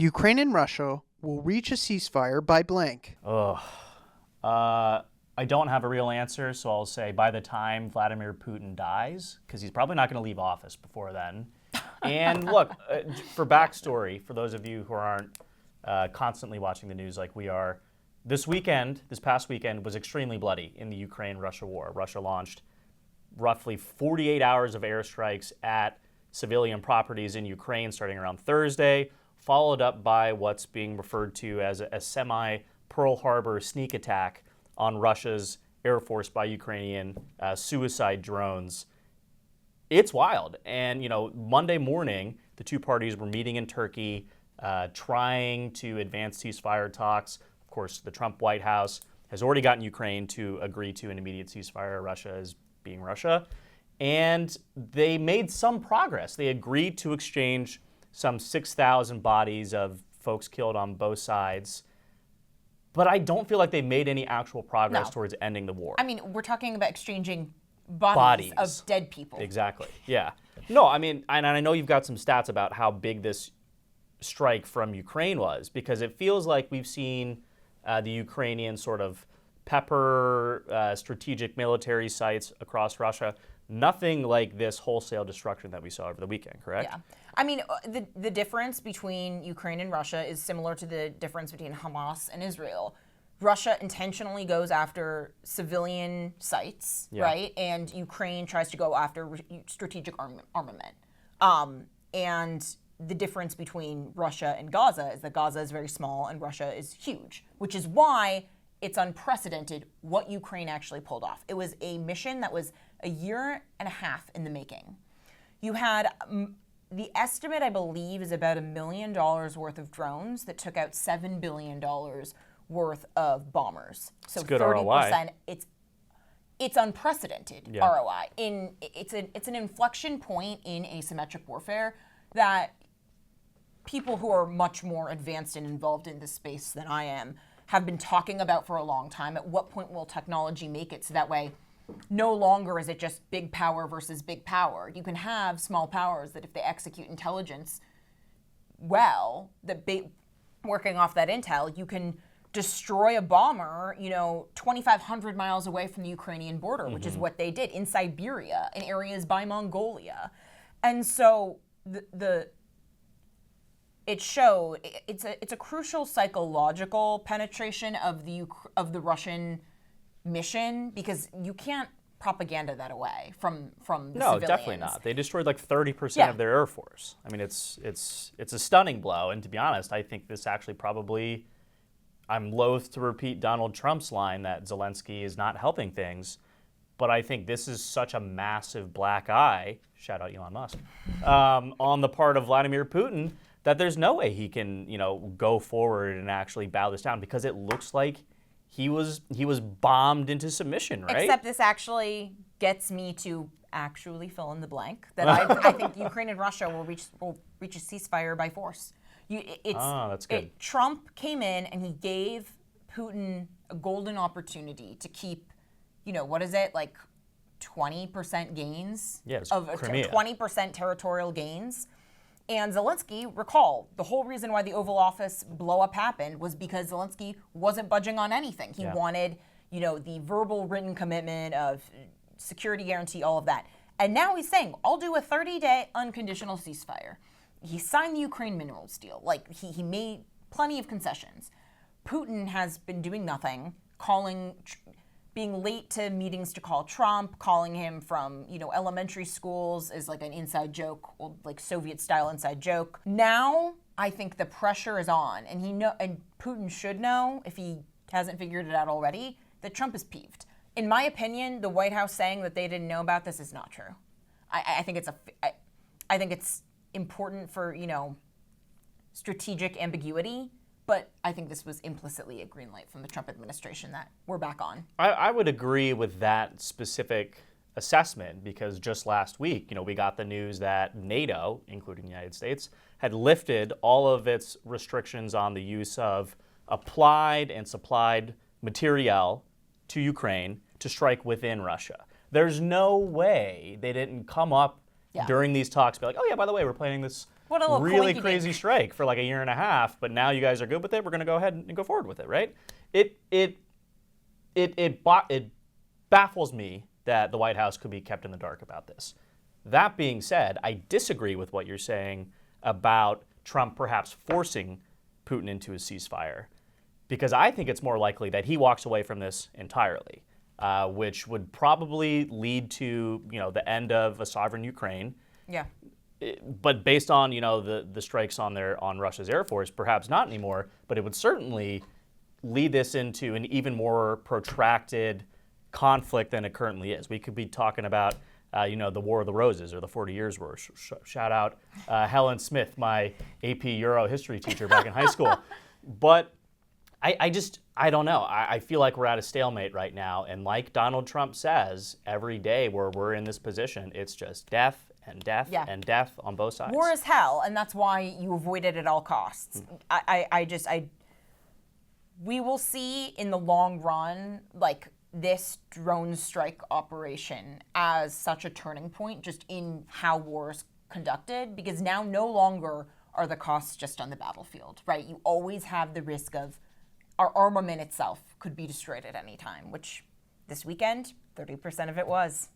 Ukraine and Russia will reach a ceasefire by blank. I don't have a real answer, so I'll say by the time Vladimir Putin dies, because he's probably not going to leave office before then. And look, for backstory, for those of you who aren't constantly watching the news like we are, this past weekend, was extremely bloody in the Ukraine-Russia war. Russia launched roughly 48 hours of airstrikes at civilian properties in Ukraine starting around Thursday, followed up by what's being referred to as a semi-Pearl Harbor sneak attack on Russia's Air Force by Ukrainian suicide drones. It's wild. And, Monday morning, the two parties were meeting in Turkey, trying to advance ceasefire talks. Of course, the Trump White House has already gotten Ukraine to agree to an immediate ceasefire. Russia is being Russia. And they made some progress. They agreed to exchange some 6,000 bodies of folks killed on both sides. But I don't feel like they made any actual progress towards ending the war. I mean, we're talking about exchanging bodies of dead people. Exactly, yeah. No, I mean, and I know you've got some stats about how big this strike from Ukraine was, because it feels like we've seen the Ukrainians sort of pepper strategic military sites across Russia. Nothing like this wholesale destruction that we saw over the weekend, correct? Yeah. I mean, the difference between Ukraine and Russia is similar to the difference between Hamas and Israel. Russia intentionally goes after civilian sites, right? And Ukraine tries to go after strategic armament. And the difference between Russia and Gaza is that Gaza is very small and Russia is huge, which is why it's unprecedented what Ukraine actually pulled off. It was a mission that was a year and a half in the making. You had the estimate, I believe, is about $1 million worth of drones that took out $7 billion worth of bombers. So it's good 30%. ROI. It's unprecedented ROI. It's an inflection point in asymmetric warfare that people who are much more advanced and involved in this space than I am have been talking about for a long time. At what point will technology make it so that way no longer is it just big power versus big power? You can have small powers that if they execute intelligence well, working off that intel, you can destroy a bomber, 2,500 miles away from the Ukrainian border, which is what they did in Siberia, in areas by Mongolia. And so it showed it's a crucial psychological penetration of the Russian mission, because you can't propaganda that away from the civilians. No, definitely not. They destroyed like 30% of their Air Force. I mean, it's a stunning blow. And to be honest, I think this actually probably, I'm loath to repeat Donald Trump's line that Zelensky is not helping things, but I think this is such a massive black eye, shout out Elon Musk, on the part of Vladimir Putin, that there's no way he can, go forward and actually bow this down, because it looks like he was bombed into submission, right? Except this actually gets me to actually fill in the blank that I think Ukraine and Russia will reach a ceasefire by force. That's good. Trump came in and he gave Putin a golden opportunity to keep, what is it, like 20% gains? Yes, of 20% territorial gains. And Zelensky, recall, the whole reason why the Oval Office blow-up happened was because Zelensky wasn't budging on anything. He wanted, the verbal written commitment of security guarantee, all of that. And now he's saying, I'll do a 30-day unconditional ceasefire. He signed the Ukraine minerals deal. Like, he made plenty of concessions. Putin has been doing nothing, being late to meetings to call Trump, calling him from, elementary schools is like an inside joke, like Soviet-style inside joke. Now, I think the pressure is on, and Putin should know, if he hasn't figured it out already, that Trump is peeved. In my opinion, the White House saying that they didn't know about this is not true. I think it's important for, strategic ambiguity. But I think this was implicitly a green light from the Trump administration that we're back on. I would agree with that specific assessment, because just last week, we got the news that NATO, including the United States, had lifted all of its restrictions on the use of applied and supplied materiel to Ukraine to strike within Russia. There's no way they didn't come up during these talks, be like, oh yeah, by the way, we're planning this What a little really coinky-dink. crazy strike for like a year and a half, but now you guys are good with it. We're going to go ahead and go forward with it, right? It baffles me that the White House could be kept in the dark about this. That being said, I disagree with what you're saying about Trump perhaps forcing Putin into a ceasefire, because I think it's more likely that he walks away from this entirely, which would probably lead to the end of a sovereign Ukraine. Yeah. But based on the strikes on Russia's Air Force, perhaps not anymore. But it would certainly lead this into an even more protracted conflict than it currently is. We could be talking about the War of the Roses or the 40 Years' War. Shout out Helen Smith, my AP Euro history teacher back in high school. But I don't know. I feel like we're at a stalemate right now. And like Donald Trump says, every day where we're in this position, it's just death and death and death on both sides. War is hell, and that's why you avoid it at all costs. We will see in the long run, like, this drone strike operation as such a turning point just in how war is conducted, because now no longer are the costs just on the battlefield, right? You always have the risk of our armament itself could be destroyed at any time, which this weekend, 30% of it was.